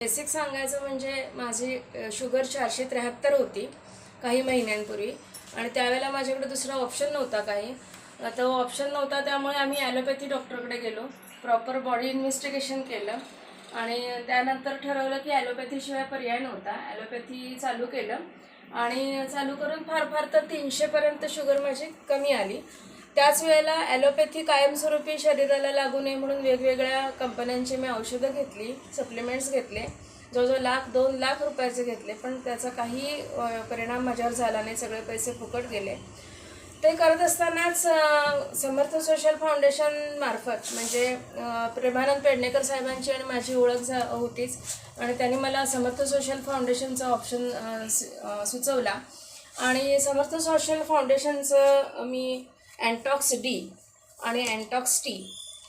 Basic सांगायचं म्हणजे माझी शुगर 473 होती काही महिन्यांपूर्वी आणि त्यावेळेला माझ्याकडे दुसरा ऑप्शन नव्हता काही. तो ऑप्शन नव्हता त्यामुळे आम्ही ॲलोपॅथी डॉक्टरकडे गेलो, प्रॉपर बॉडी इन्व्हेस्टिगेशन केलं आणि त्यानंतर ठरवलं की ॲलोपॅथीशिवाय पर्याय नव्हता. ॲलोपॅथी चालू केलं आणि चालू करून फार तर 300पर्यंत शुगर माझी कमी आली. त्याच वेळेला ॲलोपॅथी कायमस्वरूपी शरीराला लागू नये म्हणून वेगवेगळ्या कंपन्यांची मी औषधं घेतली, सप्लिमेंट्स घेतले, जवळजवळ 1,00,000-2 लाख रुपयाचे घेतले, पण त्याचा काही परिणाम माझ्यावर झाला नाही, सगळे पैसे फुकट गेले. ते करत असतानाच समर्थ सोशल फाउंडेशन मार्फत म्हणजे प्रेमानंद पेडणेकर साहेबांची आणि माझी ओळख होतीच आणि त्यांनी मला समर्थ सोशल फाउंडेशनचा ऑप्शन सुचवला आणि समर्थ सोशल फाउंडेशनचं मी अँटॉक्स डी आणि अँटॉक्स टी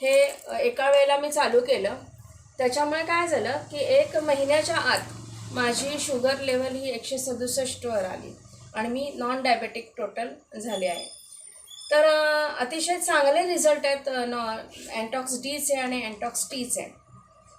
हे एका वेळेला मी चालू केलं. त्याच्यामुळे काय झालं की 1 महिन्याच्या आत माझी शुगर लेवल ही 167वर आली आणि मी नॉन डायबेटिक टोटल झाले आहे. तर अतिशय चांगले रिझल्ट आहेत अँटॉक्स डीचे आणि अँटॉक्स टीचे.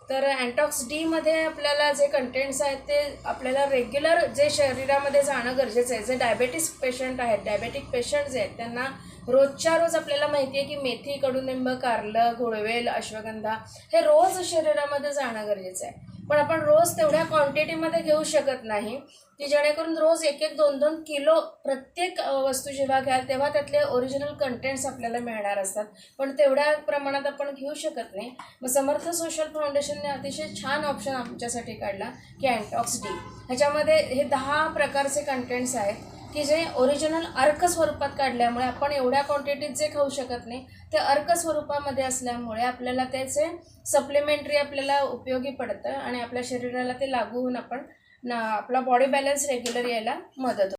तर अँटॉक्स डीमध्ये आपल्याला जे कंटेंट्स आहेत ते आपल्याला रेग्युलर जे शरीरामध्ये जाणं गरजेचं आहे. जे डायबेटिस पेशंट आहेत, डायबेटिक पेशंट जे आहेत त्यांना रोजच्या रोज आपल्याला माहिती आहे की मेथी, कडुनिंब, कारलं, गुळवेल, अश्वगंधा हे रोज शरीरामध्ये जाणं गरजेचं आहे. पण आपण रोज तेवढ्या क्वांटिटीमध्ये घेऊ शकत नाही की जेणेकरून रोज 1-1, 2-2 किलो प्रत्येक वस्तू जेव्हा घ्याल तेव्हा त्यातले ओरिजिनल कंटेंट्स आपल्याला मिळणार असतात, पण तेवढ्या प्रमाणात आपण घेऊ शकत नाही. मग समर्थ सोशल फाउंडेशनने अतिशय छान ऑप्शन आमच्यासाठी काढला की अँटॉक्स डी. ह्याच्यामध्ये हे 10 प्रकारचे कंटेंट्स आहेत की जे ओरिजिनल अर्क स्वरूपात काढल्यामुळे आपण एवढ्या क्वांटिटीत जे खाऊ शकत नाही ते अर्क स्वरूपामध्ये असल्यामुळे आपल्याला त्याचे सप्लिमेंटरी आपल्याला उपयोगी पडतं आणि आपल्या शरीराला ते लागू होऊन आपण आपला बॉडी बॅलन्स रेग्युलर यायला मदत होते.